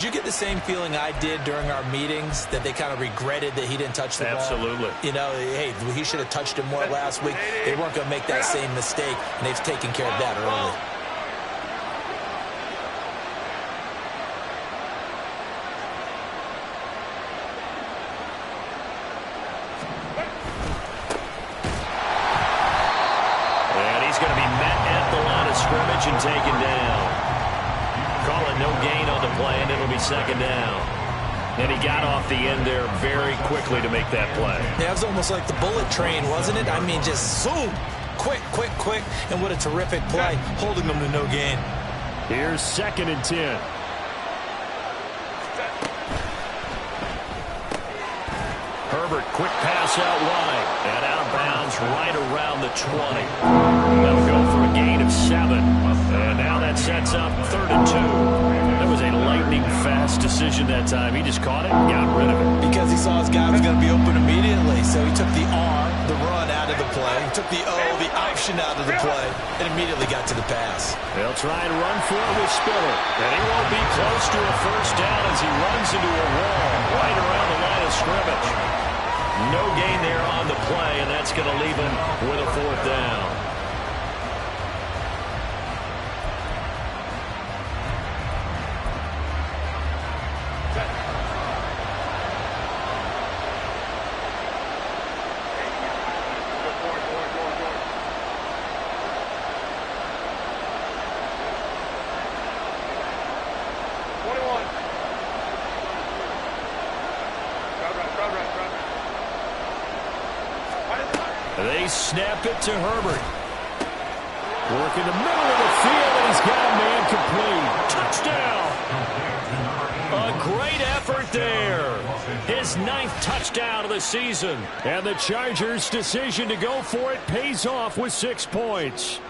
Did you get the same feeling I did during our meetings, that they kind of regretted that he didn't touch the ball? Absolutely. You know, hey, he should have touched it more last week. They weren't going to make that same mistake, and they've taken care of that early. And he's going to be met at the line of scrimmage and taken down. Call it no gain on the play, and it'll be second down. And he got off the end there very quickly to make that play. Yeah, it was almost like the bullet train, wasn't it? I mean, just zoom, quick, and what a terrific play, holding them to no gain. Here's 2nd and 10. Herbert, quick pass out wide, and out of bounds right around the 20. That'll go for a gain of 7. And now that sets up 3rd and 2. That was a lightning-fast decision that time. He just caught it and got rid of it. Because he saw his guy was going to be open immediately, so he took the R, the run, out of the play. He took the O, the option, out of the play, and immediately got to the pass. They'll try and run for it with Spiller. And he won't be close to a first down as he runs into a wall right around the line of scrimmage. No gain there on the play, and that's going to leave him with a 4th down. They snap it to Herbert. Work in the middle of the field, and he's got a man complete. Touchdown! A great effort there. His 9th touchdown of the season. And the Chargers' decision to go for it pays off with 6 points.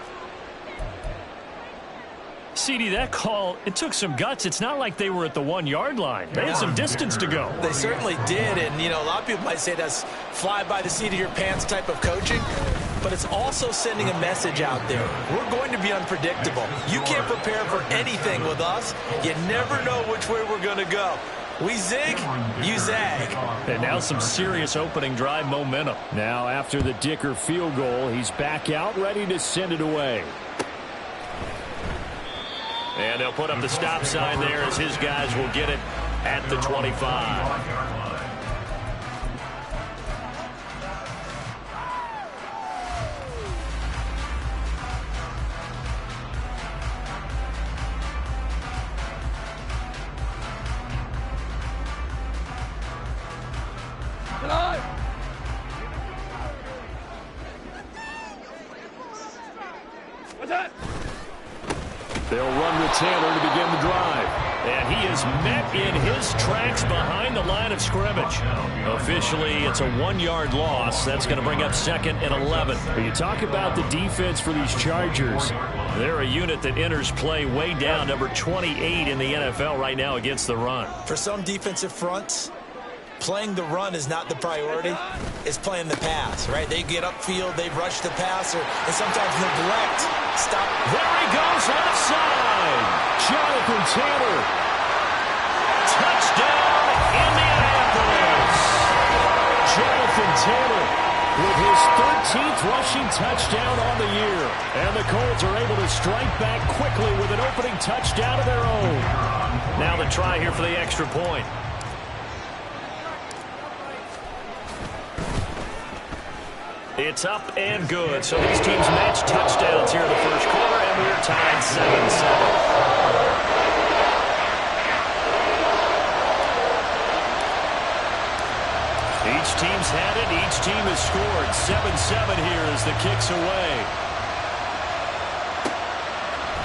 CD, that call, it took some guts. It's not like they were at the 1-yard line. They had some distance to go. They certainly did, and, you know, a lot of people might say that's fly by the seat of your pants type of coaching, but it's also sending a message out there. We're going to be unpredictable. You can't prepare for anything with us. You never know which way we're going to go. We zig, you zag. And now some serious opening drive momentum. Now after the Dicker field goal, he's back out ready to send it away. And they'll put up the stop sign there as his guys will get it at the 25. They'll run with Taylor to begin the drive. And he is met in his tracks behind the line of scrimmage. Officially, it's a 1-yard loss. That's going to bring up 2nd and 11. When you talk about the defense for these Chargers, they're a unit that enters play way down, number 28 in the NFL right now against the run. For some defensive fronts, playing the run is not the priority. It's playing the pass, right? They get upfield, they rush the passer, and sometimes neglect. Stop. There he goes, left side. Jonathan Taylor. Touchdown, Indianapolis. Jonathan Taylor with his 13th rushing touchdown on the year. And the Colts are able to strike back quickly with an opening touchdown of their own. Now the try here for the extra point. It's up and good. So these teams match touchdowns here in the first quarter, and we're tied 7-7. Each team's had it. Each team has scored. 7-7 here as the kick's away.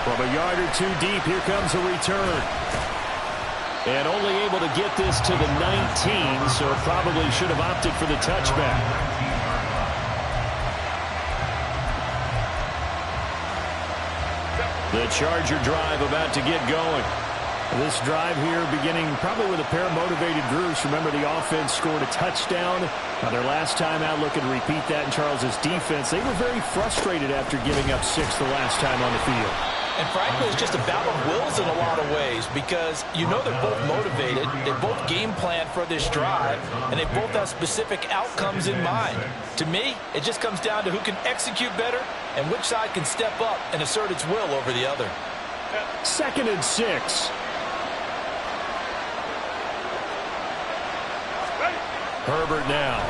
From a yard or two deep, here comes a return. And only able to get this to the 19, so probably should have opted for the touchback. The Charger drive about to get going. This drive here beginning probably with a pair of motivated Bruce. Remember, the offense scored a touchdown. Now, their last time out, looking to repeat that in Charles's defense. They were very frustrated after giving up 6 the last time on the field. And frankly, it's just a battle of wills in a lot of ways because you know they're both motivated, they both game plan for this drive, and they both have specific outcomes in mind. To me, it just comes down to who can execute better and which side can step up and assert its will over the other. 2nd and 6. Herbert now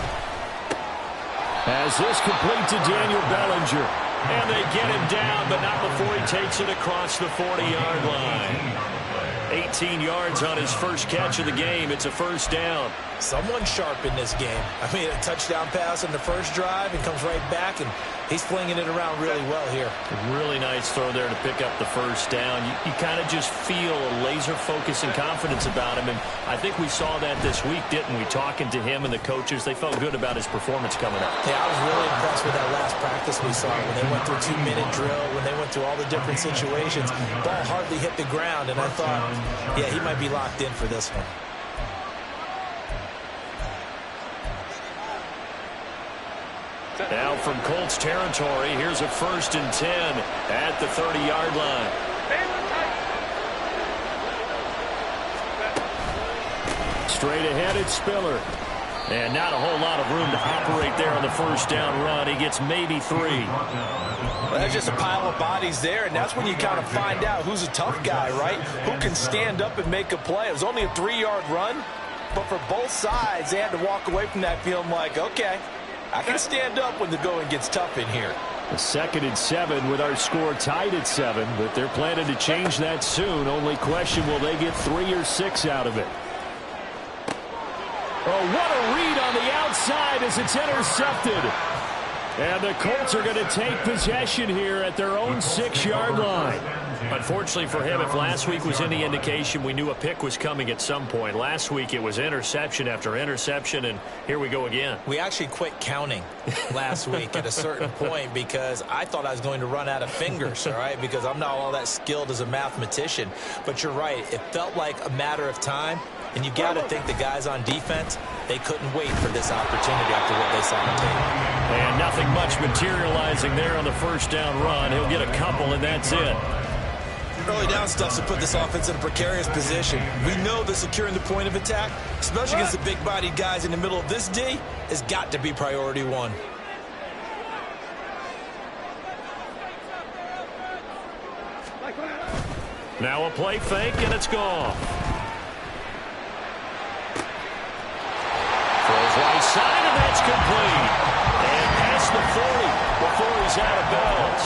has this complete to Daniel Bellinger. And they get him down, but not before he takes it across the 40-yard line. 18 yards on his first catch of the game. It's a first down. Someone sharp in this game. I mean, a touchdown pass on the first drive and comes right back, and he's flinging it around really well here. A really nice throw there to pick up the first down. You kind of just feel a laser focus and confidence about him, and I think we saw that this week, didn't we? Talking to him and the coaches, they felt good about his performance coming up. Yeah, I was really impressed with that last practice we saw when they went through a 2-minute drill, when they went through all the different situations. Ball hardly hit the ground, and I thought, yeah, he might be locked in for this one. Now from Colts territory, here's a 1st and 10 at the 30-yard line. Straight ahead, it's Spiller. And not a whole lot of room to operate there on the first down run. He gets maybe 3. Well, there's just a pile of bodies there, and that's when you kind of find out who's a tough guy, right? Who can stand up and make a play. It was only a 3-yard run, but for both sides, they had to walk away from that feeling like, okay, I can stand up when the going gets tough in here. A 2nd and 7 with our score tied at 7, but they're planning to change that soon. Only question, will they get 3 or 6 out of it? Oh, what a read on the outside as it's intercepted. And the Colts are going to take possession here at their own 6-yard line. Unfortunately for him, if last week was any indication, we knew a pick was coming at some point. Last week it was interception after interception, and here we go again. We actually quit counting last week at a certain point because I thought I was going to run out of fingers, all right, because I'm not all that skilled as a mathematician. But you're right. It felt like a matter of time, and you got to think the guys on defense, they couldn't wait for this opportunity after what they saw on tape. And nothing much materializing there on the first down run. He'll get a couple, and that's it. Early down stuff to put this offense in a precarious position. We know that securing the point of attack, especially against the big-bodied guys in the middle of this D, has got to be priority 1. Now a play fake, and it's gone. Throws right side, and that's complete. And past the 40 before he's out of bounds.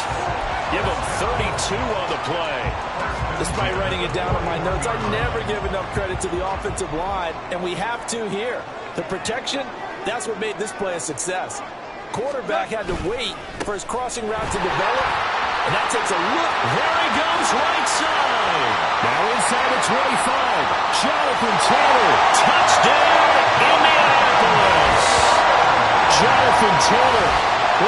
Give him 32 on the play. Despite writing it down on my notes, I never give enough credit to the offensive line, and we have to here. The protection, that's what made this play a success. Quarterback had to wait for his crossing route to develop, and that takes a look. There he goes, right side. Now inside the 25, Jonathan Taylor. Touchdown, Indianapolis. Jonathan Taylor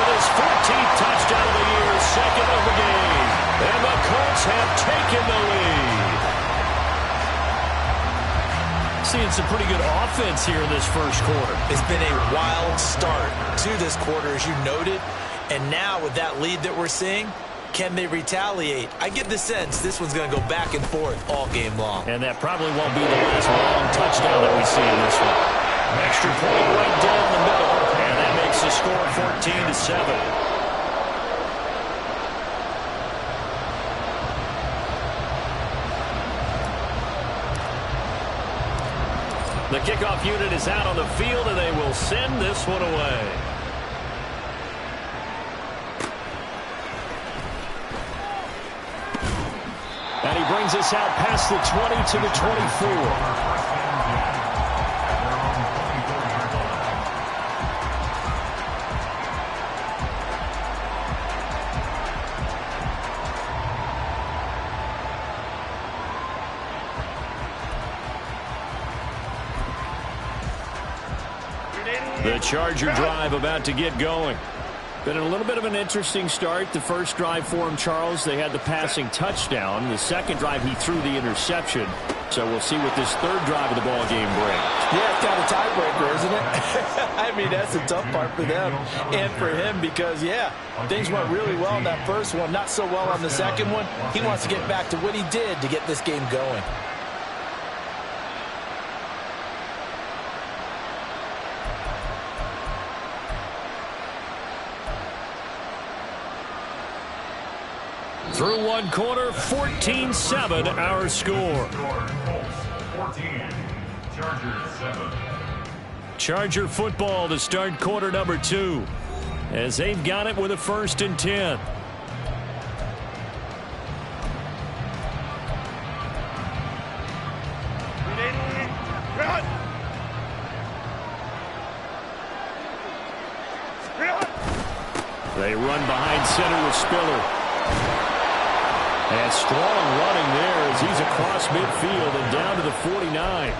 with his 14th touchdown of the year, 2nd of the game. And the Colts have taken the lead. Seeing some pretty good offense here in this first quarter. It's been a wild start to this quarter, as you noted. And now with that lead that we're seeing, can they retaliate? I get the sense this one's going to go back and forth all game long. And that probably won't be the last long touchdown that we see in this one. Extra point right down the middle. And that makes the score 14-7. The kickoff unit is out on the field, and they will send this one away. And he brings us out past the 20 to the 24. The Charger drive about to get going. Been a little bit of an interesting start. The first drive for him, Charles, they had the passing touchdown. The second drive, he threw the interception. So we'll see what this third drive of the ball game brings. Yeah, it's kind of a tiebreaker, isn't it? I mean, that's the tough part for them and for him because, yeah, things went really well in that first one, not so well on the second one. He wants to get back to what he did to get this game going. Through one quarter, 14-7 our score. 14, Chargers 7. Charger football to start quarter number 2 as they've got it with a 1st and 10. They run behind center with Spiller. And strong running there as he's across midfield and down to the 49.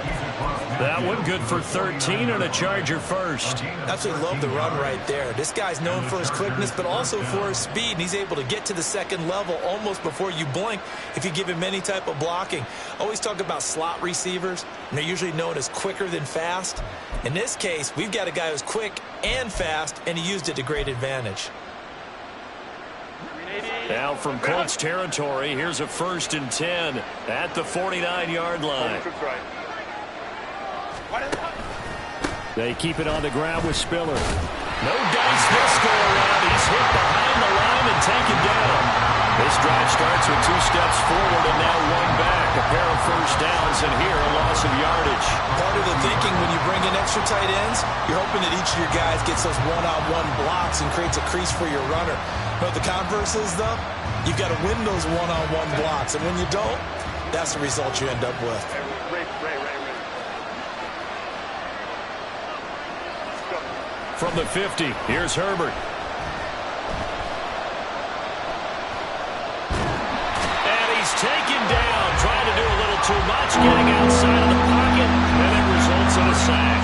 That one good for 13 and a Charger first. Absolutely love the run right there. This guy's known for his quickness, but also for his speed. And he's able to get to the second level almost before you blink if you give him any type of blocking. Always talk about slot receivers, and they're usually known as quicker than fast. In this case, we've got a guy who's quick and fast, and he used it to great advantage. Now from Colts territory, here's a 1st and 10 at the 49-yard line. They keep it on the ground with Spiller. No dice this go around. He's hit behind the line and taken down. This drive starts with 2 steps forward and now 1 back. A pair of first downs and here a loss of yardage. Part of the thinking when you bring in extra tight ends, you're hoping that each of your guys gets those one-on-one blocks and creates a crease for your runner. But the converse is, though, you've got to win those one-on-one blocks. And when you don't, that's the result you end up with. From the 50, here's Herbert. And he's taken down, trying to do a little too much, getting outside of the pocket, and it results in a sack.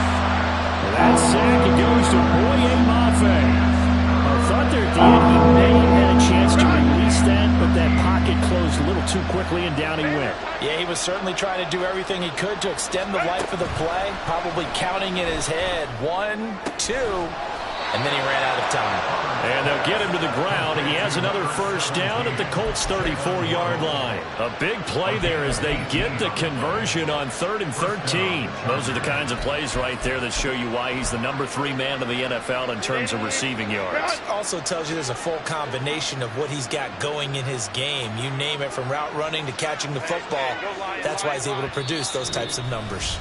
And that sack, it goes to Bgmcleod. I thought there at the end he may have had a chance to release that, but that pocket closed a little too quickly and down he went. Yeah, he was certainly trying to do everything he could to extend the life of the play, probably counting in his head 1, 2, and then he ran out of time. And they'll get him to the ground. He has another first down at the Colts' 34-yard line. A big play there as they get the conversion on 3rd and 13. Those are the kinds of plays right there that show you why he's the number 3 man in the NFL in terms of receiving yards. Also tells you there's a full combination of what he's got going in his game. You name it, from route running to catching the football. That's why he's able to produce those types of numbers.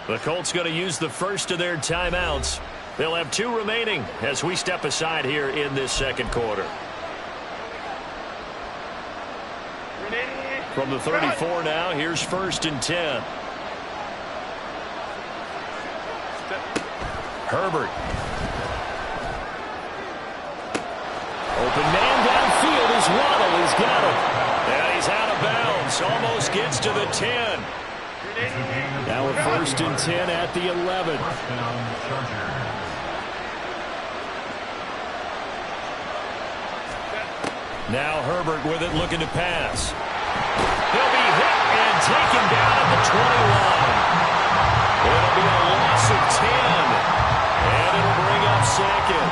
The Colts going to use the first of their timeouts. They'll have 2 remaining as we step aside here in this second quarter. From the 34 now, here's 1st and 10. Herbert. Open man downfield is Waddle. He's got it. And he's out of bounds. Almost gets to the 10. Now a 1st and 10 at the 11. Now Herbert with it, looking to pass. He'll be hit and taken down at the 21. It'll be a loss of 10. And it'll bring up 2nd.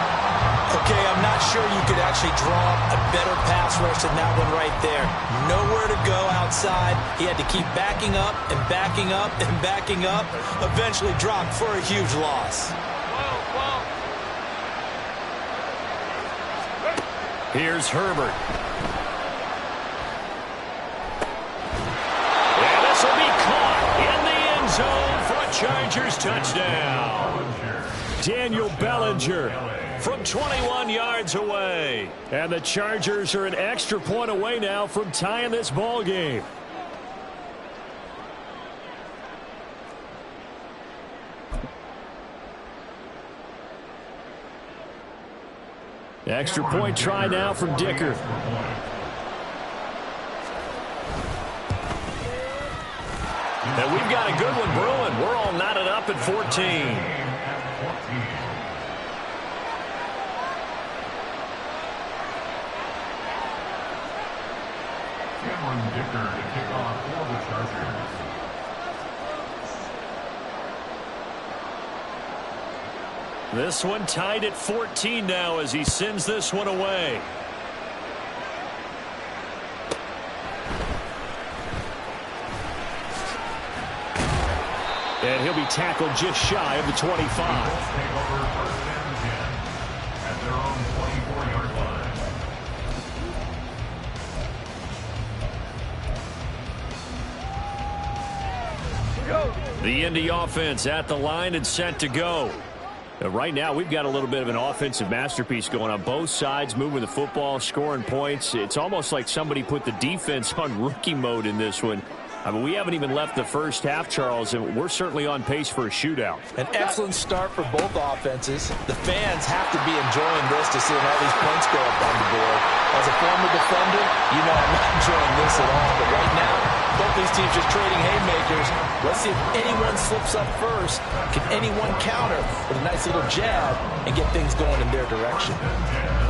Okay, I'm not sure you could actually draw a better pass rush than that one right there. Nowhere to go outside. He had to keep backing up and backing up and backing up. Eventually dropped for a huge loss. Here's Herbert. And this will be caught in the end zone for a Chargers touchdown. Daniel Bellinger from 21 yards away. And the Chargers are an extra point away now from tying this ball game. Extra point try now from Dicker. And we've got a good one brewing. We're all knotted up at 14. Dicker to kick off for the Chargers. This one tied at 14 now as he sends this one away. And he'll be tackled just shy of the 25. Take over first and 10 at their own 24-yard line. The Indy offense at the line and set to go. Right now, we've got a little bit of an offensive masterpiece going on both sides, moving the football, scoring points. It's almost like somebody put the defense on rookie mode in this one. I mean, we haven't even left the first half, Charles, and we're certainly on pace for a shootout. An excellent start for both offenses. The fans have to be enjoying this to see all these points go up on the board. As a former defender, you know I'm not enjoying this at all. But right now, both these teams just trading haymakers. Let's see if anyone slips up first. Can anyone counter with a nice little jab and get things going in their direction?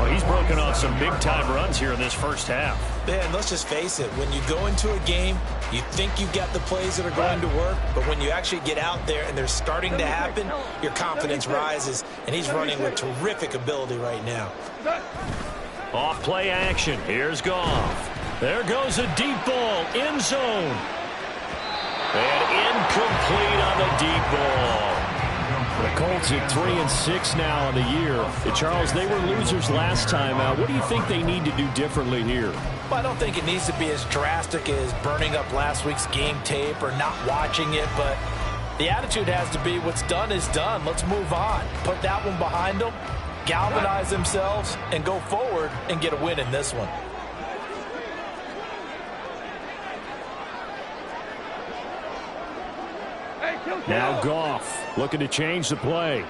Well, he's broken off some big-time runs here in this first half. Man, let's just face it. When you go into a game, you think you've got the plays that are going to work, but when you actually get out there and they're starting to happen, your confidence rises, and he's running with terrific ability right now. Off play action. Here's Goff. There goes a deep ball. End zone. And incomplete on the deep ball. The Colts at 3-6 now on the year. Charles, they were losers last time out. What do you think they need to do differently here? Well, I don't think it needs to be as drastic as burning up last week's game tape or not watching it, but the attitude has to be what's done is done. Let's move on. Put that one behind them, galvanize themselves, and go forward and get a win in this one. Now Goff looking to change the play.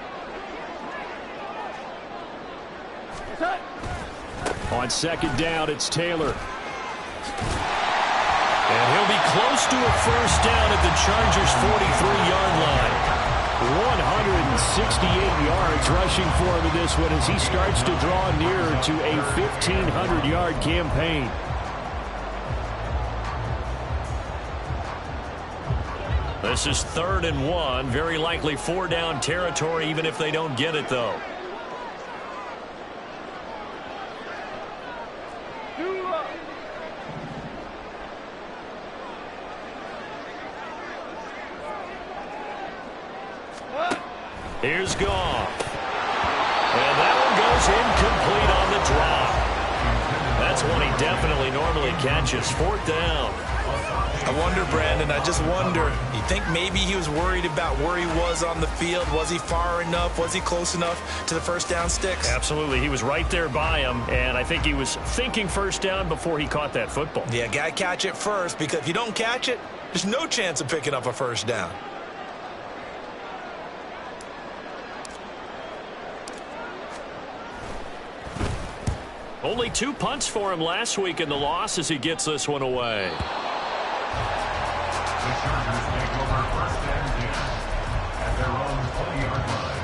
On second down, it's Taylor. And he'll be close to a first down at the Chargers' 43-yard line. 168 yards rushing for him in this one as he starts to draw nearer to a 1,500-yard campaign. This is 3rd and 1. Very likely 4-down territory, even if they don't get it, though. Here's Goff. And that one goes incomplete on the drop. That's one he definitely normally catches. 4th down. I wonder, Brandon, I just wonder, you think maybe he was worried about where he was on the field? Was he far enough? Was he close enough to the first down sticks? Absolutely. He was right there by him, and I think he was thinking first down before he caught that football. Yeah, got to catch it first, because if you don't catch it, there's no chance of picking up a first down. Only 2 punts for him last week in the loss as he gets this one away. The Chargers take over first and 10 at their own 20-yard line.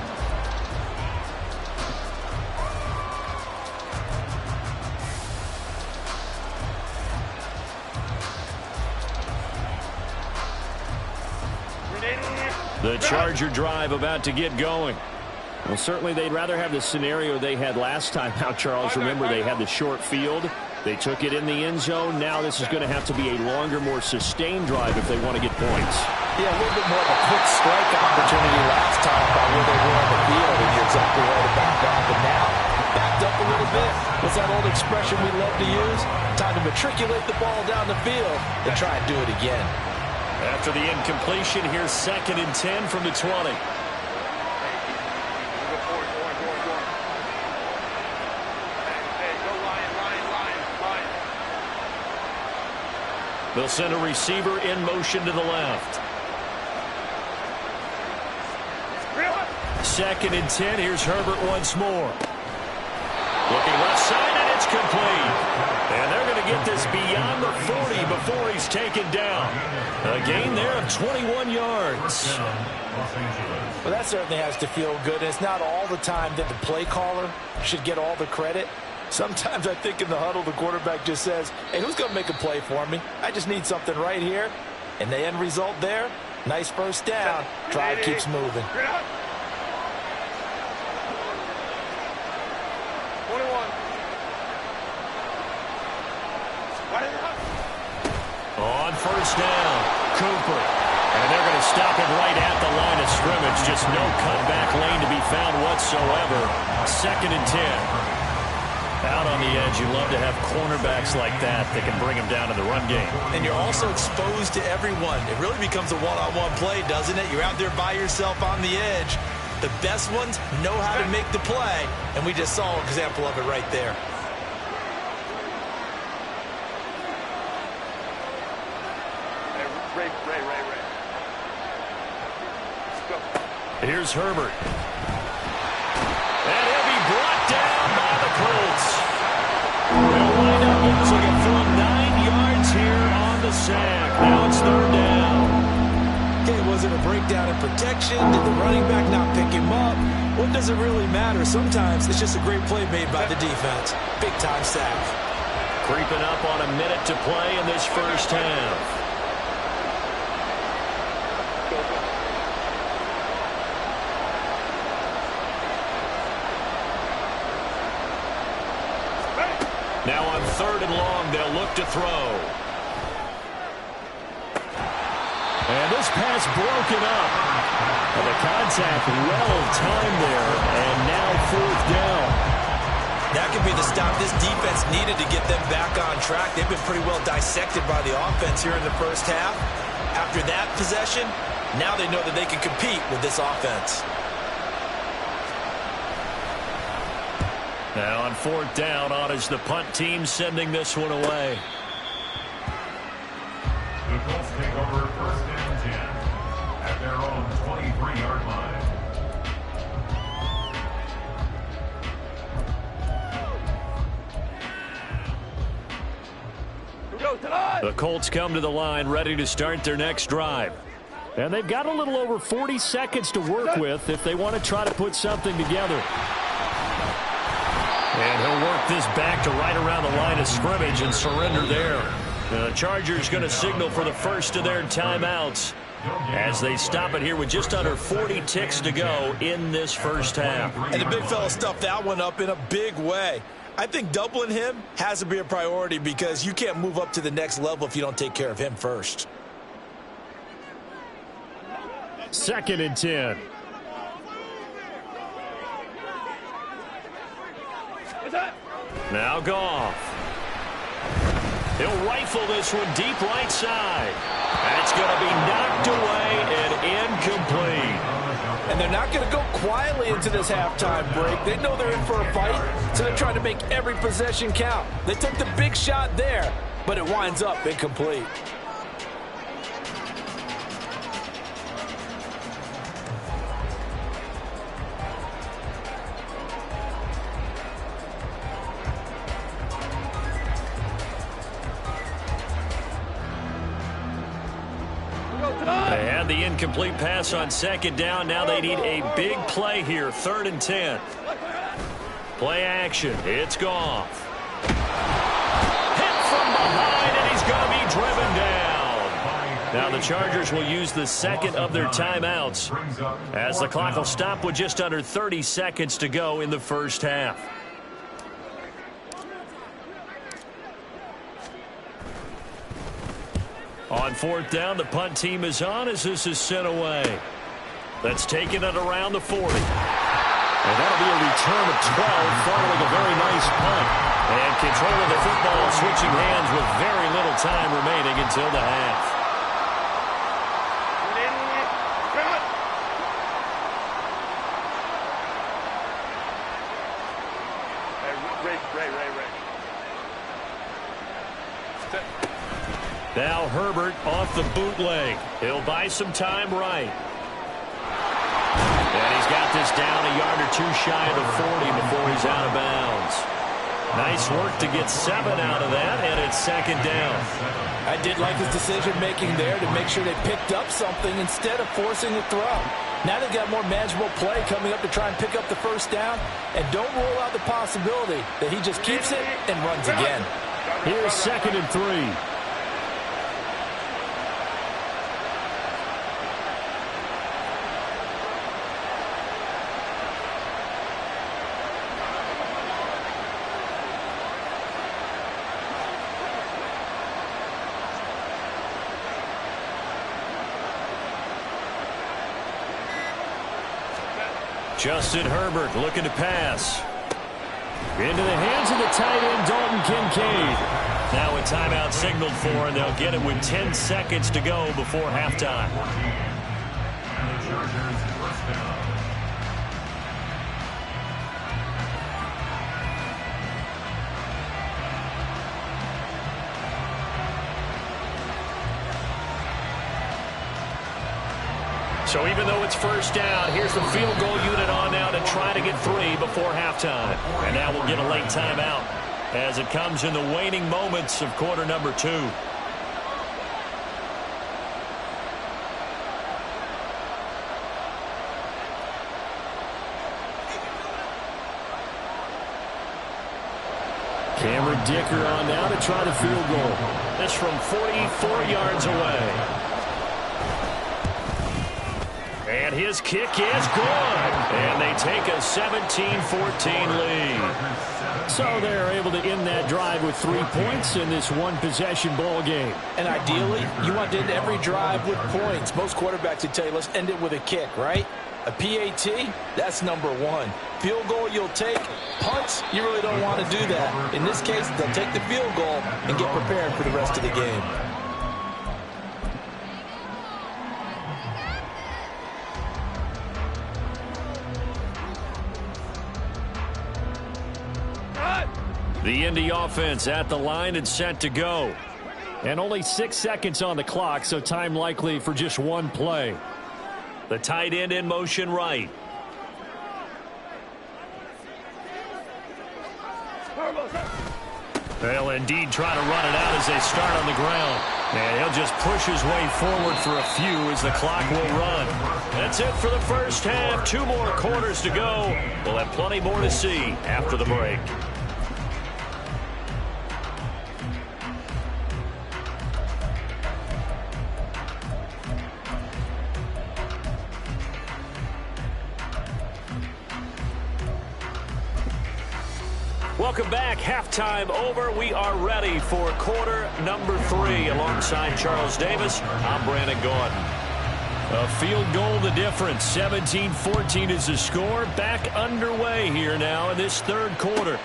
The Charger drive about to get going. Well, certainly they'd rather have the scenario they had last time out, Charles. Remember, they had the short field. They took it in the end zone. Now this is going to have to be a longer, more sustained drive if they want to get points. Yeah, a little bit more of a quick strike opportunity last time by where they were on the field, and you're exactly right about that. But now, backed up a little bit. What's that old expression we love to use? Time to matriculate the ball down the field and try and do it again. After the incompletion, here's 2nd and 10 from the 20. They'll send a receiver in motion to the left. 2nd and 10. Here's Herbert once more. Looking left side, and it's complete. And they're going to get this beyond the 40 before he's taken down. A gain there of 21 yards. Well, that certainly has to feel good. It's not all the time that the play caller should get all the credit. Sometimes I think in the huddle, the quarterback just says, hey, who's going to make a play for me? I just need something right here. And the end result there, nice first down. Drive keeps moving. Cooper. And they're going to stop him right at the line of scrimmage. Just no cutback lane to be found whatsoever. 2nd and 10. Out on the edge, you love to have cornerbacks like that that can bring them down to the run game. And you're also exposed to everyone. It really becomes a one-on-one play, doesn't it? You're out there by yourself on the edge. The best ones know how to make the play, and we just saw an example of it right there. Ray. Let's go. Here's Herbert. And he'll be brought down by the Colts. They'll wind up losing it from 9 yards here on the sack. Now it's 3rd down. Okay, was it a breakdown in protection? Did the running back not pick him up? What does it really matter? Sometimes it's just a great play made by the defense. Big-time sack. Creeping up on a minute to play in this first half. Now on 3rd and long, they'll look to throw. And this pass broken up. And the contact well-timed there, and now 4th down. That could be the stop this defense needed to get them back on track. They've been pretty well dissected by the offense here in the first half. After that possession, now they know that they can compete with this offense. Now on 4th down, on is the punt team sending this one away. The Colts take over 1st and 10 at their own 23-yard line. The Colts come to the line ready to start their next drive. And they've got a little over 40 seconds to work with if they want to try to put something together. And he'll work this back to right around the line of scrimmage and surrender there. The Chargers going to signal for the first of their timeouts as they stop it here with just under 40 ticks to go in this first half. And the big fella stuffed that one up in a big way. I think doubling him has to be a priority because you can't move up to the next level if you don't take care of him first. 2nd and 10. Now Goff. He'll rifle this one deep right side. And it's going to be knocked away and incomplete. And they're not going to go quietly into this halftime break. They know they're in for a fight, so they're trying to make every possession count. They took the big shot there, but it winds up incomplete. They had the incomplete pass on 2nd down. Now they need a big play here. 3rd and 10. Play action. It's Goff. Hit from behind, and he's going to be driven down. Now the Chargers will use the 2nd of their timeouts as the clock will stop with just under 30 seconds to go in the first half. On 4th down, the punt team is on as this is sent away. That's taken it around the 40. And that'll be a return of 12 following a very nice punt. And control of the football switching hands with very little time remaining until the half. Now Herbert off the bootleg. He'll buy some time right. And he's got this down a yard or two shy of the 40 before he's out of bounds. Nice work to get 7 out of that, and it's 2nd down. I did like his decision-making there to make sure they picked up something instead of forcing a throw. Now they've got more manageable play coming up to try and pick up the first down, and don't rule out the possibility that he just keeps it and runs again. Here's 2nd and 3. Justin Herbert looking to pass. Into the hands of the tight end, Dalton Kincaid. Now a timeout signaled for, and they'll get it with 10 seconds to go before halftime. And the Chargers first down. So even though it's first down, here's the field goal unit on now to try to get 3 before halftime. And now we'll get a late timeout as it comes in the waning moments of quarter number 2. Cameron Dicker on now to try the field goal. This from 44 yards away. And his kick is good. And they take a 17-14 lead. So they're able to end that drive with 3 points in this one-possession ball game. And ideally, you want to end every drive with points. Most quarterbacks would tell you, let's end it with a kick, right? A PAT, that's number 1. Field goal you'll take. Punts, you really don't want to do that. In this case, they'll take the field goal and get prepared for the rest of the game. The Indy offense at the line and set to go. And only 6 seconds on the clock, so time likely for just one play. The tight end in motion right. They'll indeed try to run it out as they start on the ground. And he'll just push his way forward for a few as the clock will run. That's it for the first half. 2 more quarters to go. We'll have plenty more to see after the break. Welcome back. Halftime over. We are ready for quarter number 3. Alongside Charles Davis, I'm Brandon Gordon. A field goal the difference. 17-14 is the score. Back underway here now in this third quarter.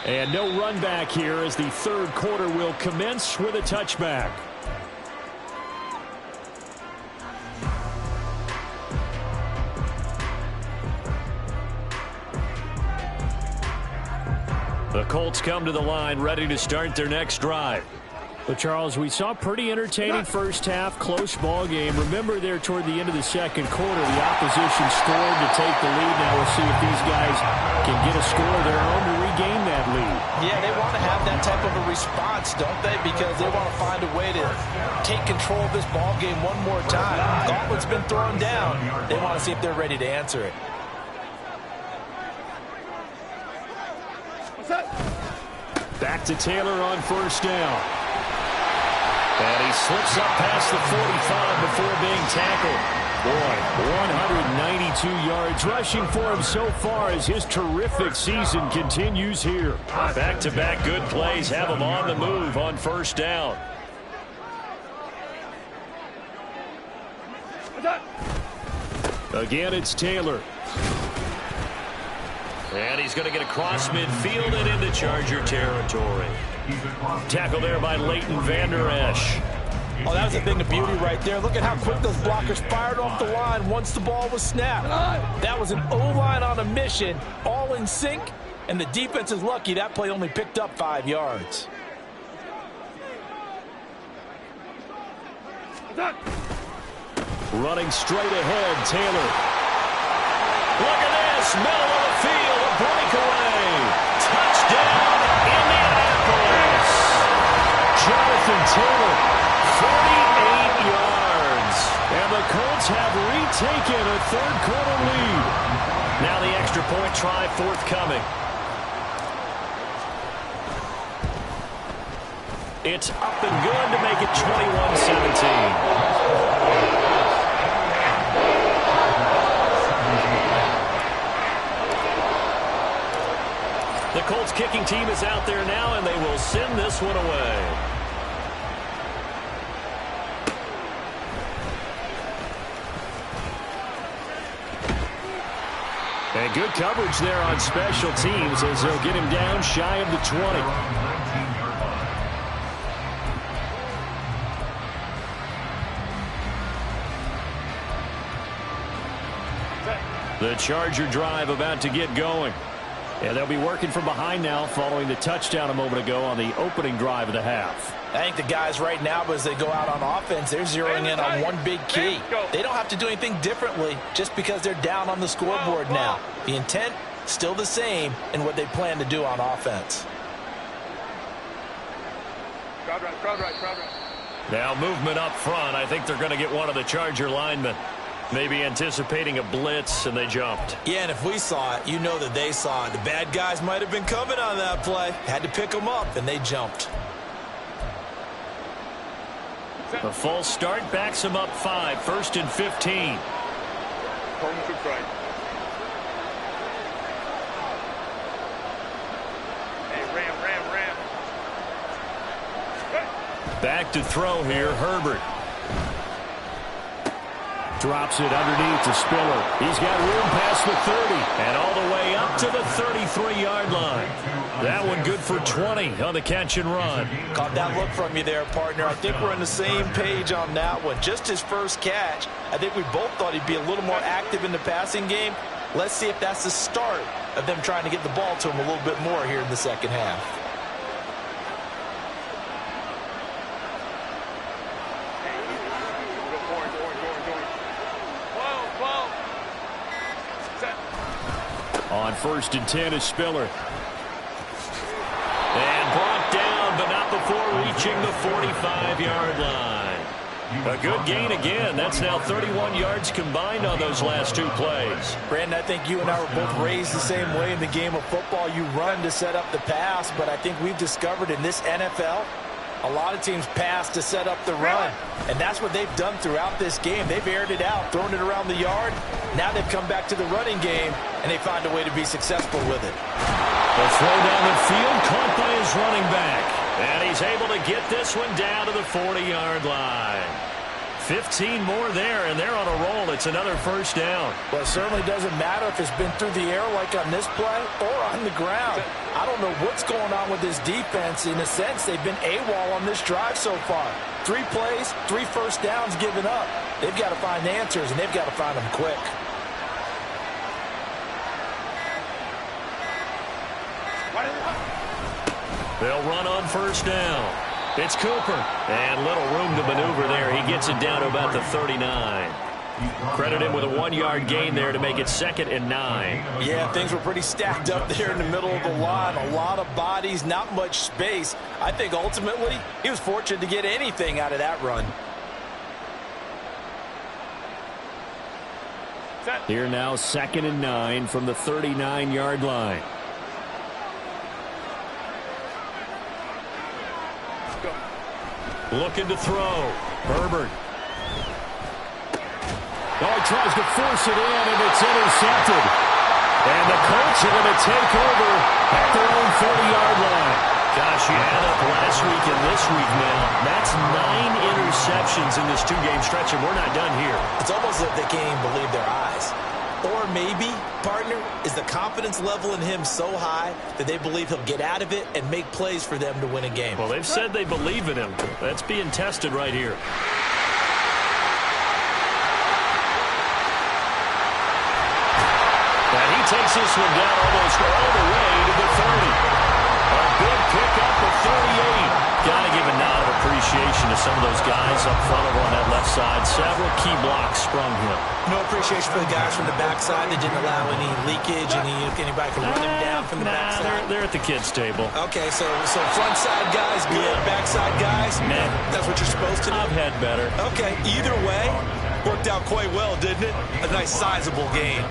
And no run back here as the third quarter will commence with a touchback. The Colts come to the line ready to start their next drive. Well, Charles, we saw a pretty entertaining first half, close ball game. Remember there toward the end of the second quarter, the opposition scored to take the lead. Now we'll see if these guys can get a score of their own to regain that lead. Yeah, they want to have that type of a response, don't they? Because they want to find a way to take control of this ball game one more time. Gauntlet's been thrown down. They want to see if they're ready to answer it. Back to Taylor on first down. And he slips up past the 45 before being tackled. Boy, 192 yards rushing for him so far as his terrific season continues here. Back-to-back good plays have him on the move on first down. Again, it's Taylor. And he's going to get across midfield and into Charger territory. Tackle there by Leighton Vander Esch. Oh, that was a thing of beauty right there. Look at how quick those blockers fired off the line once the ball was snapped. That was an O-line on a mission, all in sync, and the defense is lucky that play only picked up 5 yards. Running straight ahead, Taylor. Look at this, middle of the field, a breakaway. Touchdown, Indianapolis. Jonathan Taylor, 48 yards. And the Colts have retaken a third quarter lead. Now the extra point try forthcoming. It's up and good to make it 21-17. The Colts kicking team is out there now, and they will send this one away. And good coverage there on special teams as they'll get him down shy of the 20. The Charger drive about to get going. And they'll be working from behind now following the touchdown a moment ago on the opening drive of the half. I think the guys right now, as they go out on offense, they're zeroing in on one big key. They don't have to do anything differently just because they're down on the scoreboard now. The intent, still the same in what they plan to do on offense. Crowd right. Now movement up front. I think they're going to get one of the Charger linemen. Maybe anticipating a blitz, and they jumped. Yeah, and if we saw it, you know that they saw it. The bad guys might have been coming on that play. Had to pick them up, and they jumped. The false start backs him up 5, 1st and 15. Home to right. Hey, ram. Back to throw here, Herbert. Drops it underneath to Spiller. He's got room past the 30. And all the way up to the 33-yard line. That one good for 20 on the catch and run. Caught that look from you there, partner. I think we're on the same page on that one. Just his first catch. I think we both thought he'd be a little more active in the passing game. Let's see if that's the start of them trying to get the ball to him a little bit more here in the second half. On 1st and 10 is Spiller. And brought down, but not before reaching the 45-yard line. A good gain again. That's now 31 yards combined on those last 2 plays. Brandon, I think you and I were both raised the same way in the game of football. You run to set up the pass, but I think we've discovered in this NFL, a lot of teams pass to set up the run. And that's what they've done throughout this game. They've aired it out, thrown it around the yard. Now they've come back to the running game, and they find a way to be successful with it. The throw down the field, caught by his running back. And he's able to get this one down to the 40-yard line. 15 more there, and they're on a roll. It's another first down. Well, it certainly doesn't matter if it's been through the air like on this play or on the ground. I don't know what's going on with this defense. In a sense, they've been AWOL on this drive so far. 3 plays, 3 first downs given up. They've got to find answers, and they've got to find them quick. They'll run on first down. It's Cooper. And little room to maneuver there. He gets it down to about the 39. Credit him with a 1-yard gain there to make it 2nd and 9. Yeah, things were pretty stacked up there in the middle of the line. A lot of bodies, not much space. I think ultimately he was fortunate to get anything out of that run. Here now 2nd and 9 from the 39-yard line. Looking to throw. Herbert. Oh, he tries to force it in, and it's intercepted. And the Colts are going to take over at their own 40-yard line. Gosh, you add up last week and this week now. That's 9 interceptions in this 2-game stretch, and we're not done here. It's almost like they can't even believe their eyes. Or maybe, partner, is the confidence level in him so high that they believe he'll get out of it and make plays for them to win a game. Well, they've said they believe in him. That's being tested right here. And he takes this one down almost all the way to the 30. A big pickup of 38. Got to give a nod of appreciation to some of those guys up front over on that left side. Several key blocks sprung him. No appreciation for the guys from the backside that didn't allow any leakage, anybody can run them down from the backside. They're at the kids' table. Okay, so front side guys good, backside guys, man, that's what you're supposed to do. I've had better. Okay, either way, worked out quite well, didn't it? A nice sizable game.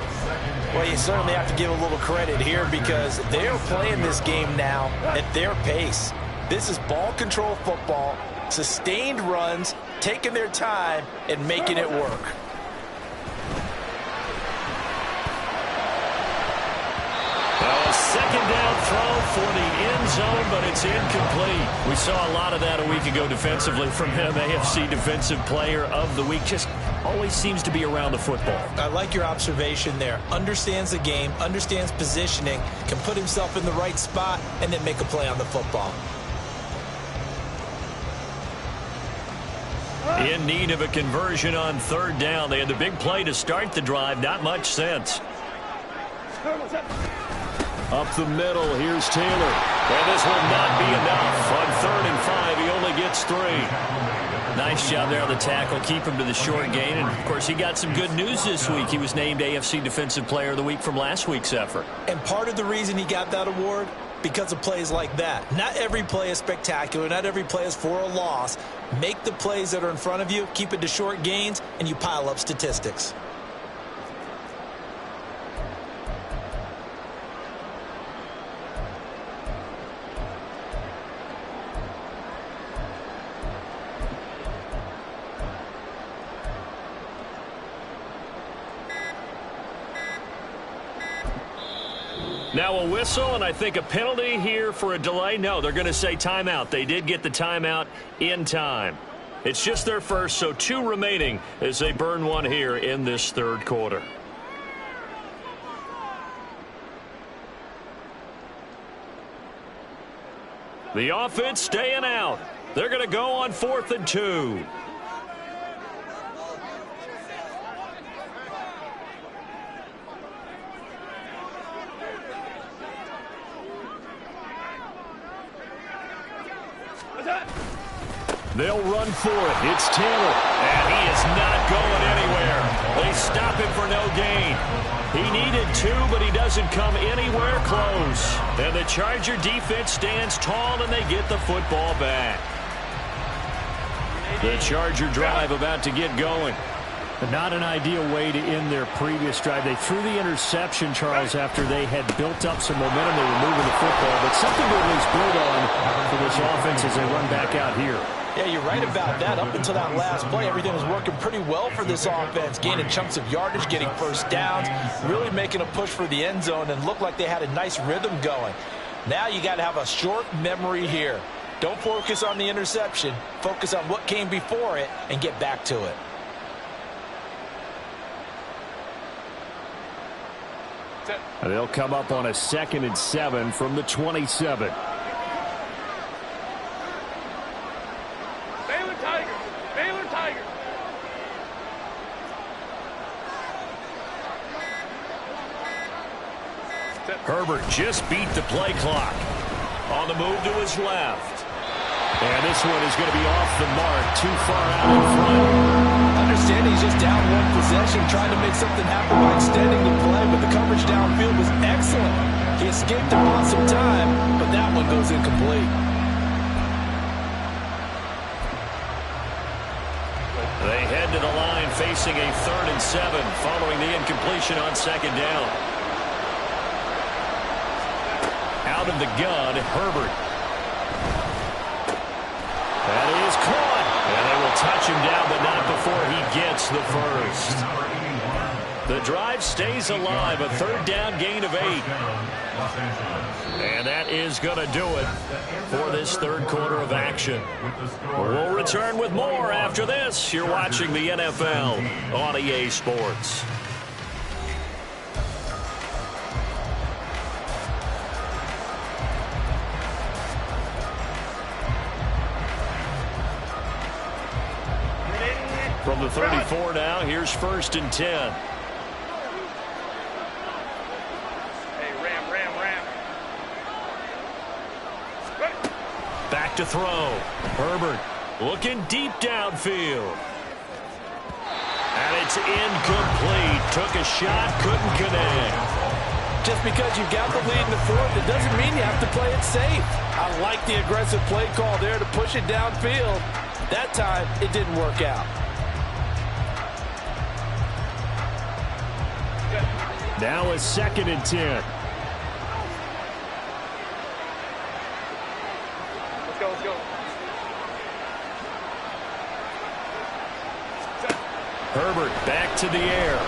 Well, you certainly have to give a little credit here because they're playing this game now at their pace. This is ball control football, sustained runs, taking their time, and making it work. A second down throw for the end zone, but it's incomplete. We saw a lot of that a week ago defensively from him. AFC Defensive Player of the Week. Just always seems to be around the football. I like your observation there. Understands the game, understands positioning, can put himself in the right spot, and then make a play on the football. In need of a conversion on third down. They had the big play to start the drive. Not much sense. Up the middle, here's Taylor. And this will not be enough. On 3rd and 5, he only gets 3. Nice job there on the tackle. Keep him to the short gain. And, of course, he got some good news this week. He was named AFC Defensive Player of the Week from last week's effort. And part of the reason he got that award, because of plays like that. Not every play is spectacular. Not every play is for a loss. Make the plays that are in front of you, keep it to short gains, and you pile up statistics. Now a whistle, and I think a penalty here for a delay. No, they're going to say timeout. They did get the timeout in time. It's just their first, so 2 remaining as they burn one here in this third quarter. The offense staying out. They're going to go on 4th and 2. They'll run for it. It's Taylor. And he is not going anywhere. They stop him for no gain. He needed 2, but he doesn't come anywhere close. And the Charger defense stands tall, and they get the football back. The Charger drive about to get going. But not an ideal way to end their previous drive. They threw the interception, Charles, after they had built up some momentum. They were moving the football, but something to at least build on for this offense as they run back out here. Yeah, you're right about that. Up until that last play, everything was working pretty well for this offense, gaining chunks of yardage, getting first downs, really making a push for the end zone, and looked like they had a nice rhythm going. Now you got to have a short memory here. Don't focus on the interception. Focus on what came before it and get back to it. They'll come up on a 2nd and 7 from the 27. Herbert just beat the play clock. On the move to his left. And this one is going to be off the mark, too far out in front. Understanding he's just down 1 possession, trying to make something happen by extending the play, but the coverage downfield was excellent. He escaped and bought some time, but that one goes incomplete. They head to the line facing a 3rd and 7 following the incompletion on 2nd down. Out of the gun, Herbert. That is caught. And they will touch him down, but not before he gets the first. The drive stays alive. A 3rd down gain of 8. And that is going to do it for this third quarter of action. We'll return with more after this. You're watching the NFL on EA Sports. From the 34 now, here's 1st and 10. Hey, ram. Back to throw. Herbert looking deep downfield. And it's incomplete. Took a shot, couldn't connect. Just because you've got the lead in the 4th, it doesn't mean you have to play it safe. I like the aggressive play call there to push it downfield. That time, it didn't work out. Now a 2nd and 10. Let's go. Herbert back to the air.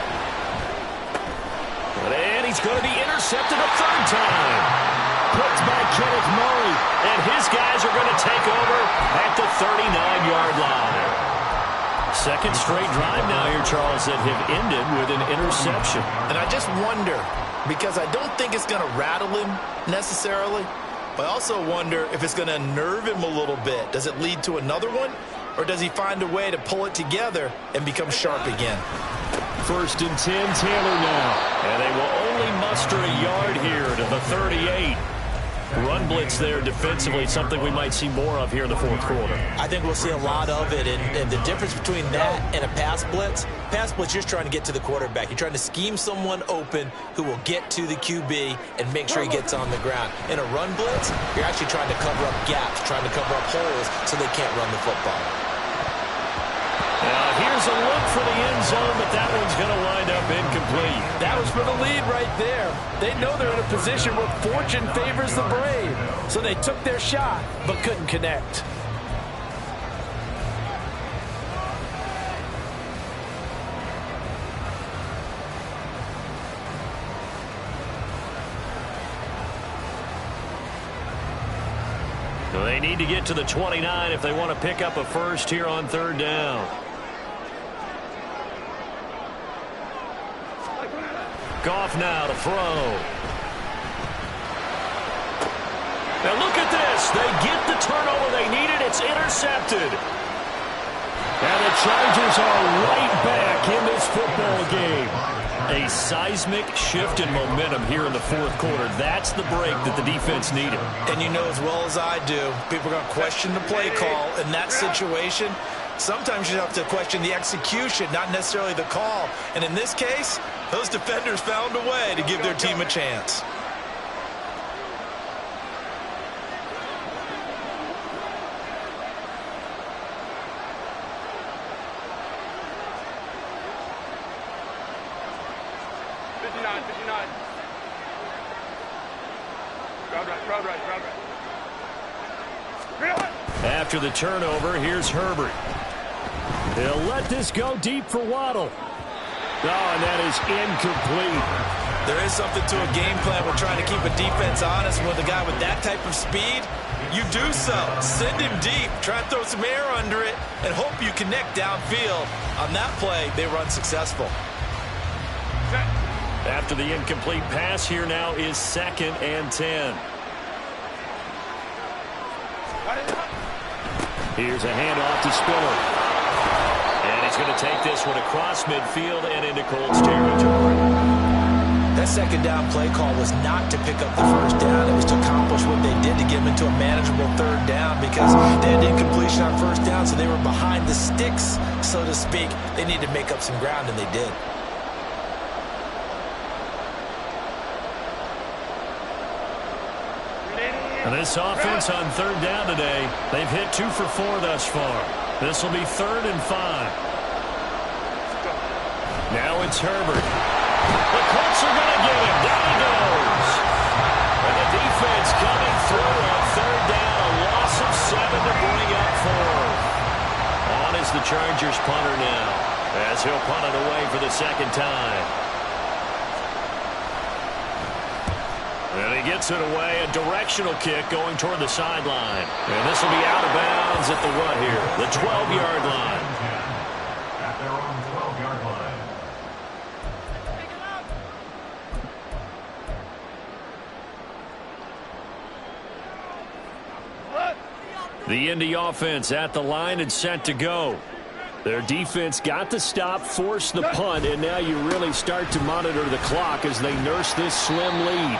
And he's going to be intercepted a 3rd time. Picked by Kenneth Murray. And his guys are going to take over at the 39-yard line. Second straight drive now here, Charles, that have ended with an interception. And I just wonder, because I don't think it's going to rattle him necessarily, but I also wonder if it's going to unnerve him a little bit. Does it lead to another one? Or does he find a way to pull it together and become sharp again? 1st and 10, Taylor now. And they will only muster a yard here to the 38. Run blitz there defensively, something we might see more of here in the 4th quarter. I think we'll see a lot of it, and the difference between that and a pass blitz, you're just trying to get to the quarterback. You're trying to scheme someone open who will get to the QB and make sure he gets on the ground. In a run blitz, you're actually trying to cover up gaps, trying to cover up holes so they can't run the football. Now here's a look for the end zone, but that one's going to wind up incomplete. That was for the lead right there. They know they're in a position where fortune favors the brave. So they took their shot, but couldn't connect. So they need to get to the 29 if they want to pick up a first here on 3rd down. Goff now to throw. Now look at this. They get the turnover they needed. It's intercepted. And the Chargers are right back in this football game. A seismic shift in momentum here in the 4th quarter. That's the break that the defense needed. And you know as well as I do, people are going to question the play call in that situation. Sometimes you have to question the execution, not necessarily the call. And in this case, those defenders found a way to give their team a chance. After the turnover, here's Herbert. They'll let this go deep for Waddle. Oh, and that is incomplete. There is something to a game plan. We're trying to keep a defense honest. With a guy with that type of speed, you do so. Send him deep. Try and throw some air under it and hope you connect downfield. On that play, they were unsuccessful. After the incomplete pass, here now is 2nd and 10. Here's a handoff to Spiller. And he's going to take this one across midfield and into Colts territory. That 2nd down play call was not to pick up the 1st down. It was to accomplish what they did to get them into a manageable 3rd down because they had incompletion on 1st down, so they were behind the sticks, so to speak. They needed to make up some ground, and they did. And this offense on 3rd down today, they've hit 2 for 4 thus far. This will be 3rd and 5. Now it's Herbert. The Colts are going to get him. Down he goes. And the defense coming through on 3rd down. A loss of 7 to bring up 4th. On is the Chargers punter now, as he'll punt it away for the 2nd time. And he gets it away, a directional kick going toward the sideline. And this will be out of bounds at the what here? The 12-yard line. At their own 12-yard line. The Indy offense at the line and set to go. Their defense got the stop, forced the punt, and now you really start to monitor the clock as they nurse this slim lead.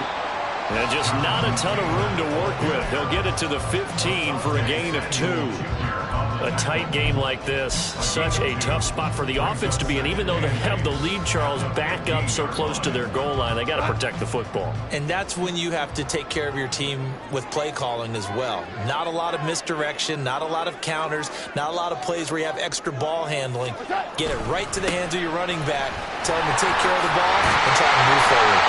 And just not a ton of room to work with. They'll get it to the 15 for a gain of 2. A tight game like this, such a tough spot for the offense to be in. Even though they have the lead, Charles, back up so close to their goal line, they got to protect the football. And that's when you have to take care of your team with play calling as well. Not a lot of misdirection, not a lot of counters, not a lot of plays where you have extra ball handling. Get it right to the hands of your running back, tell them to take care of the ball, and try to move forward.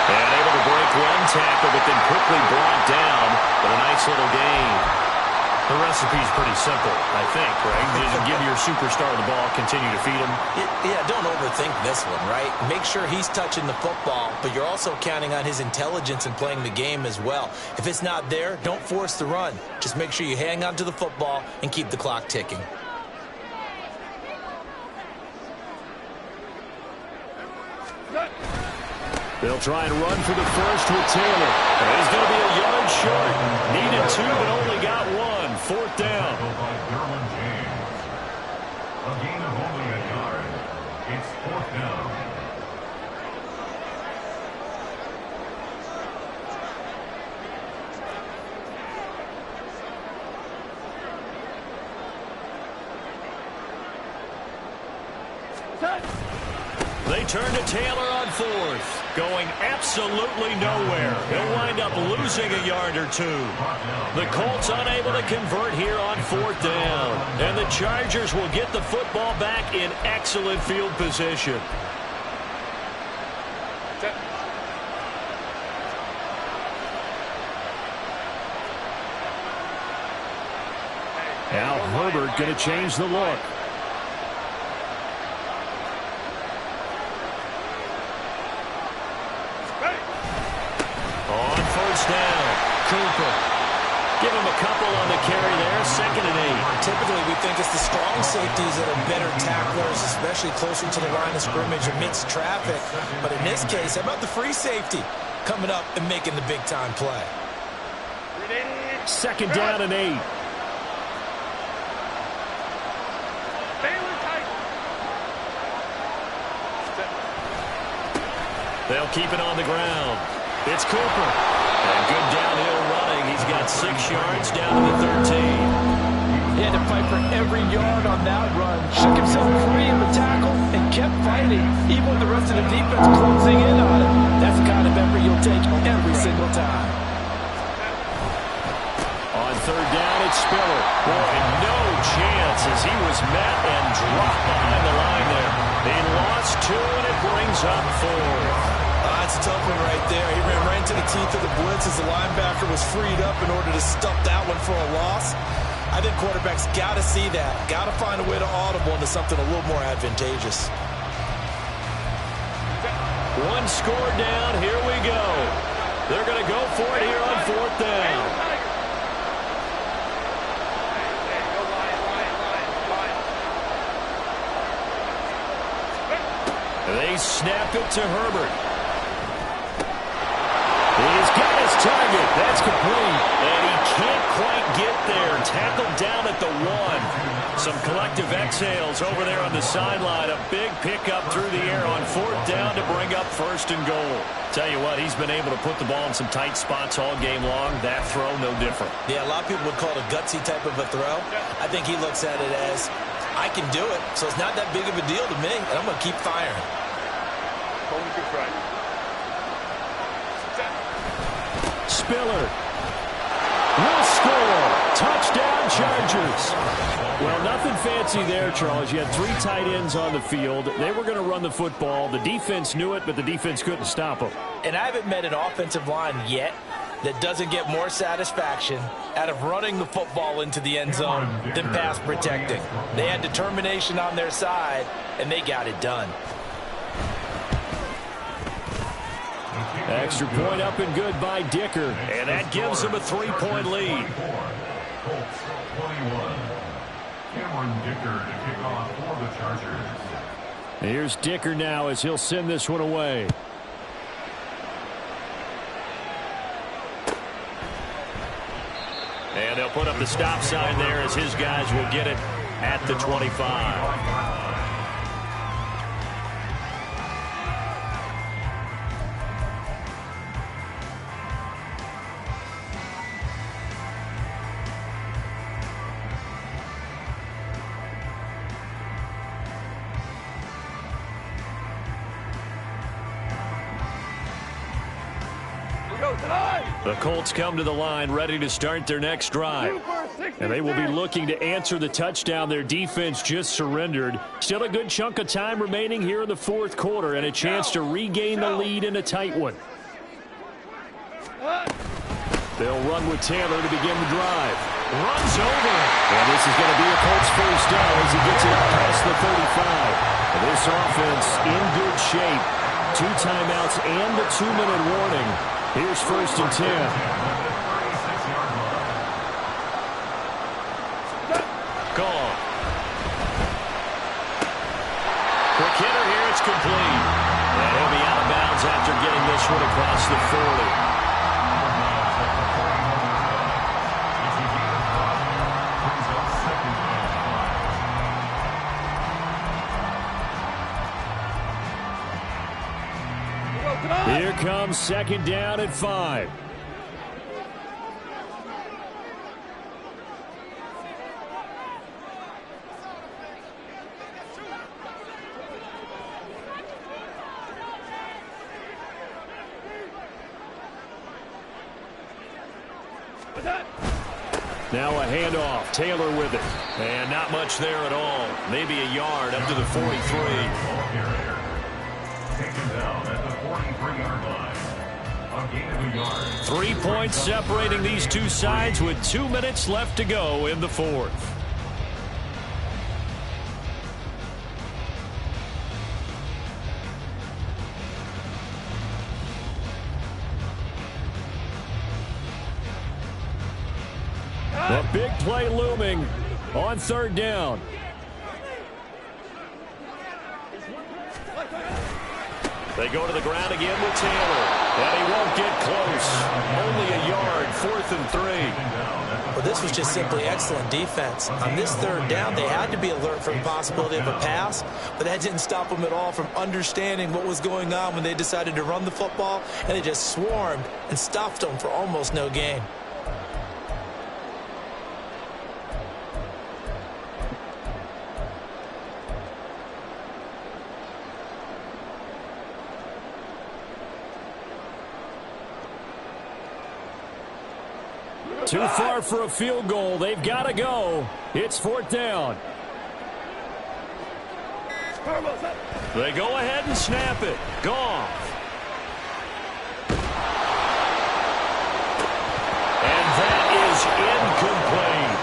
And able to break one tackle, but then quickly brought down. But a nice little gain. The recipe's pretty simple, I think, right? Just give your superstar the ball, continue to feed him. Yeah, don't overthink this one, right? Make sure he's touching the football, but you're also counting on his intelligence in playing the game as well. If it's not there, don't force the run. Just make sure you hang on to the football and keep the clock ticking. They'll try and run for the first with Taylor. He's going to be a yard short. Needed 2, but only got 1. Fourth down. A gain of only a yard. It's fourth down. They turn to Taylor on fourth. Going absolutely nowhere. He'll wind up losing a yard or 2. The Colts unable to convert here on fourth down. And the Chargers will get the football back in excellent field position. Now Herbert going to change the look. On first down, Cooper. Give him a couple on the carry there, 2nd and 8. Typically, we think it's the strong safeties that are better tacklers, especially closer to the line of scrimmage amidst traffic. But in this case, how about the free safety coming up and making the big-time play? 2nd down and 8. They'll keep it on the ground. It's Cooper. And good downhill running. He's got 6 yards down to the 13. He had to fight for every yard on that run. Shook himself free in the tackle and kept fighting, even with the rest of the defense closing in on him. That's the kind of effort you'll take every single time. On third down, it's Spiller. Boy, no chance as he was met and dropped behind the line there. They lost 2, and it brings up 4. That's a tough one right there. He ran right into the teeth of the blitz as the linebacker was freed up in order to stuff that one for a loss. I think quarterbacks got to see that. Got to find a way to audible into something a little more advantageous. 1 score down. Here we go. They're going to go for it here on fourth down. They snap it to Herbert. He's got his target. That's complete. And he can't quite get there. Tackled down at the 1. Some collective exhales over there on the sideline. A big pickup through the air on fourth down to bring up 1st and goal. Tell you what, he's been able to put the ball in some tight spots all game long. That throw, no different. Yeah, a lot of people would call it a gutsy type of a throw. I think he looks at it as, I can do it, so it's not that big of a deal to me, and I'm going to keep firing. Spiller will score. Touchdown, Chargers. Well, nothing fancy there, Charles. You had 3 tight ends on the field. They were going to run the football. The defense knew it, but the defense couldn't stop them. And I haven't met an offensive line yet that doesn't get more satisfaction out of running the football into the end zone than pass protecting. They had determination on their side, and they got it done. Extra point up and good by Dicker. And that gives them a 3-point lead. Colts 21. Cameron Dicker to kick off for the Chargers. Here's Dicker now as he'll send this one away. And they'll put up the stop sign there as his guys will get it at the 25. The Colts come to the line ready to start their next drive. And they will be looking to answer the touchdown their defense just surrendered. Still a good chunk of time remaining here in the fourth quarter and a chance to regain the lead in a tight one. They'll run with Taylor to begin the drive. Runs over. And this is going to be a Colts first down as he gets it up past the 35. And this offense in good shape. 2 timeouts and the 2-minute warning. Here's 1st and 10. Gone. Quick hitter here. It's complete. And he'll be out this one across the 40. Here comes second down at 5. Now a handoff. Taylor with it. And not much there at all. Maybe a yard up to the 43. Taken down at the 43-yard line. A gain of a yard. 3 points separating these two sides with 2 minutes left to go in the fourth. A big play looming on third down. They go to the ground again with Taylor. And he won't get close. Only a yard, 4th and 3. Well, this was just simply excellent defense. On this third down, they had to be alert for the possibility of a pass, but that didn't stop them at all from understanding what was going on when they decided to run the football, and they just swarmed and stuffed them for almost no gain. Too far for a field goal. They've got to go. It's 4th down. They go ahead and snap it. Goff. And that is incomplete.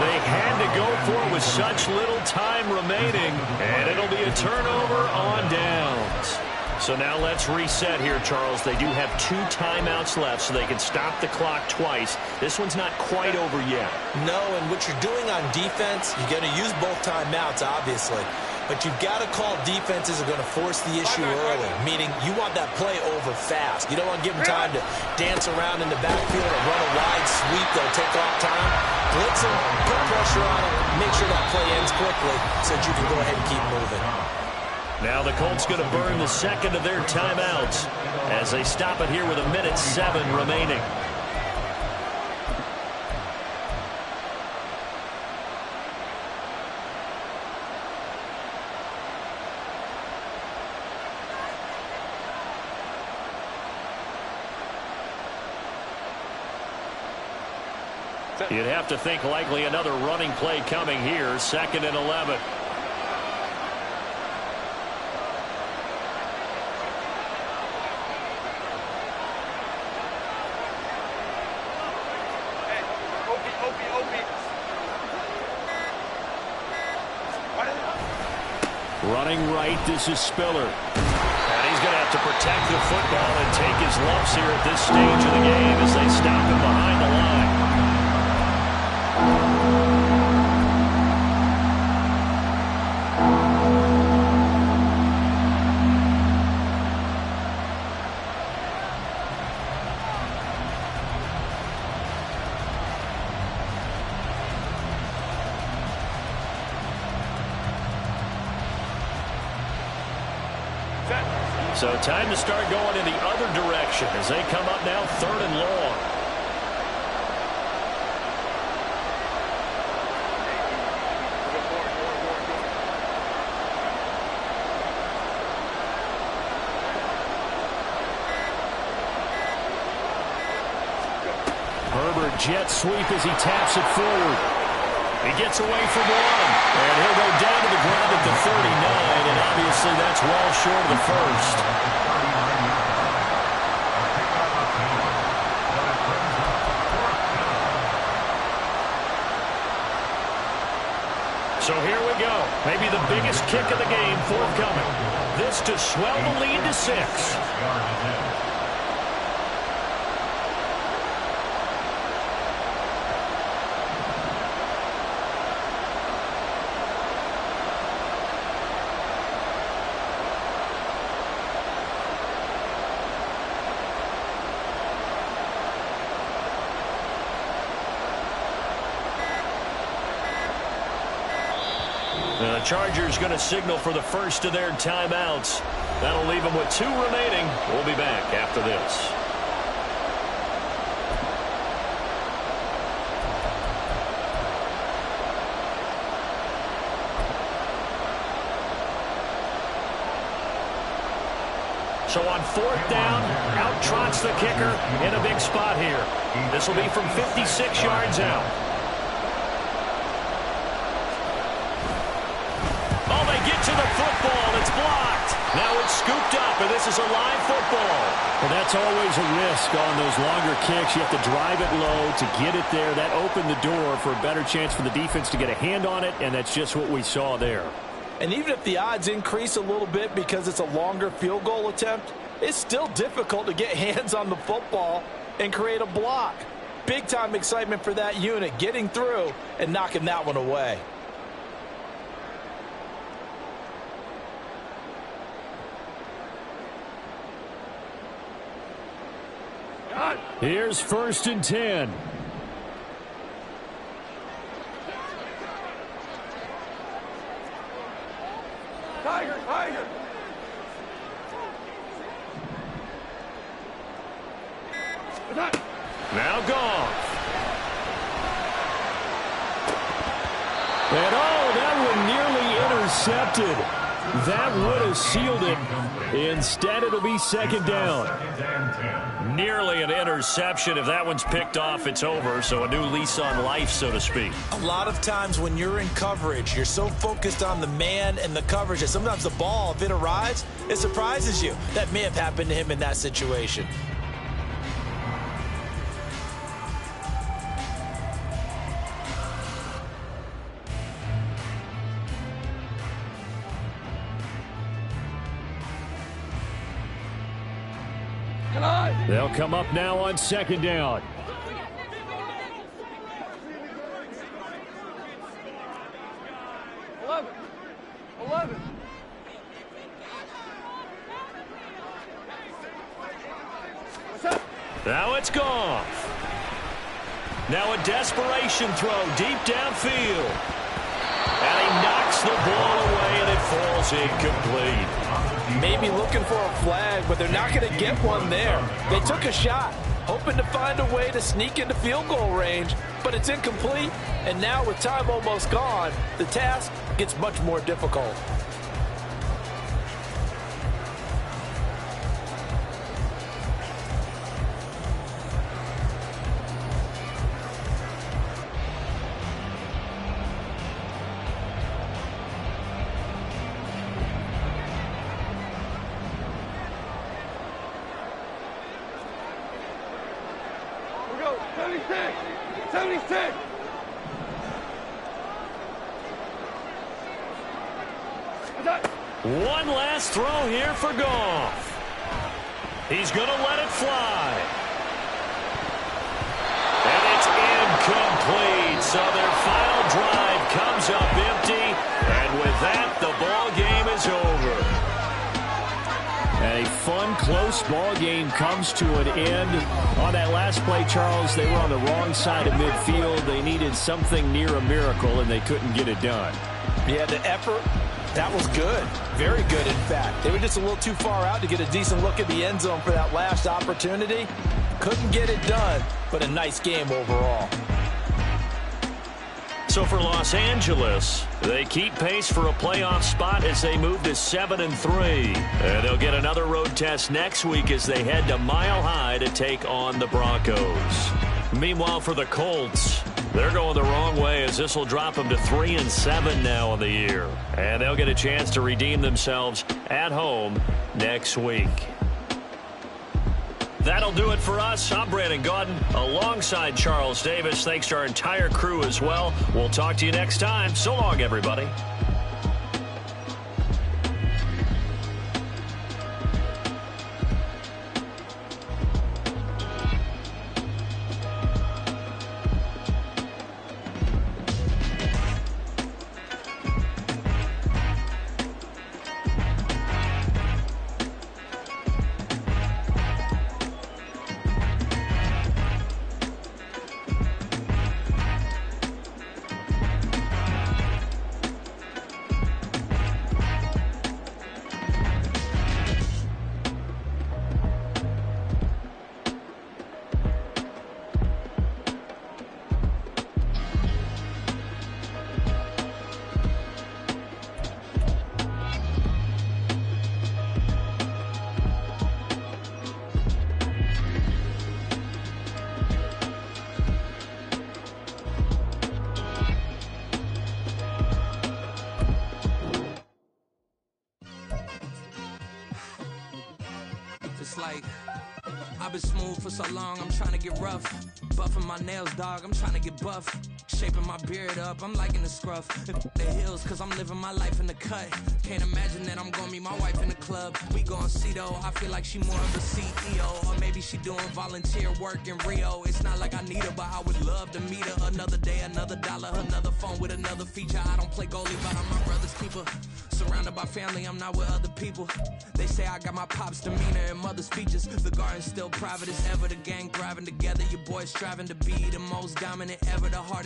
They had to go for it with such little time remaining. And it'll be a turnover on downs. So now let's reset here, Charles. They do have 2 timeouts left, so they can stop the clock twice. This one's not quite over yet. No, and what you're doing on defense, you're going to use both timeouts, obviously. But you've got to call defenses are going to force the issue early, meaning you want that play over fast. You don't want to give them time to dance around in the backfield or run a wide sweep that'll take off time. Blitz them, put pressure on them, make sure that play ends quickly so that you can go ahead and keep moving. Now the Colts going to burn the second of their timeouts as they stop it here with 1:07 remaining. You'd have to think likely another running play coming here, 2nd and 11. Running right, this is Spiller. And he's going to have to protect the football and take his lumps here at this stage of the game as they stop him behind the line. So time to start going in the other direction as they come up now 3rd and long. Herbert jet sweep as he taps it forward. He gets away from one, and he'll go down to the ground at the 39, and obviously that's well short of the first. So here we go. Maybe the biggest kick of the game forthcoming. This to swell the lead to 6. Chargers going to signal for the first of their timeouts. That'll leave them with 2 remaining. We'll be back after this. So on 4th down, out trots the kicker in a big spot here. This will be from 56 yards out. Oh, they get to the football. It's blocked. Now it's scooped up, and this is a live football. Well, that's always a risk on those longer kicks. You have to drive it low to get it there. That opened the door for a better chance for the defense to get a hand on it, and that's just what we saw there. And even if the odds increase a little bit because it's a longer field goal attempt, it's still difficult to get hands on the football and create a block. Big-time excitement for that unit, getting through and knocking that one away. Here's 1st and 10. Tiger, Tiger. Now gone. And oh, that one nearly intercepted. That would have sealed it. Instead, it'll be 2nd down. Nearly an interception. If that one's picked off, it's over. So a new lease on life, so to speak. A lot of times when you're in coverage, you're so focused on the man and the coverage that sometimes the ball, if it arrives, it surprises you. That may have happened to him in that situation. They'll come up now on 2nd down. Now it's gone. Now a desperation throw deep downfield. And he knocks the ball away, and it falls incomplete. Maybe looking for a flag, but they're not going to get one there. They took a shot, hoping to find a way to sneak into field goal range, but it's incomplete. And now with time almost gone, the task gets much more difficult. One last throw here for Goff. He's going to let it fly. And it's incomplete. So their final drive comes up empty. And with that, the ball game is over. And a fun, close ball game comes to an end. On that last play, Charles, they were on the wrong side of midfield. They needed something near a miracle, and they couldn't get it done. Yeah, the effort, that was good. Very good, in fact. They were just a little too far out to get a decent look at the end zone for that last opportunity. Couldn't get it done, but a nice game overall. So for Los Angeles, they keep pace for a playoff spot as they move to 7-3. And they'll get another road test next week as they head to Mile High to take on the Broncos. Meanwhile, for the Colts, they're going the wrong way as this will drop them to 3-7 now on the year. And they'll get a chance to redeem themselves at home next week. That'll do it for us. I'm Brandon Gaudin alongside Charles Davis. Thanks to our entire crew as well. We'll talk to you next time. So long, everybody. It's like, I've been smooth for so long, I'm trying to get rough. Buffing my nails, dog, I'm trying to get buff. Shaping my beard up, I'm liking the scruff. The hills, cause I'm living my life in the cut. Can't imagine that I'm gonna meet my wife in the club. We gon' see though, I feel like she more of a CEO. Or maybe she doing volunteer work in Rio. It's not like I need her, but I would love to meet her. Another day, another dollar, another phone with another feature. I don't play goalie, but I'm my brother's keeper. Surrounded by family, I'm not with other people. They say I got my pop's demeanor and mother's features. The garden's still private as ever, the gang thriving together. Your boy's striving to be the most dominant ever, the hardest.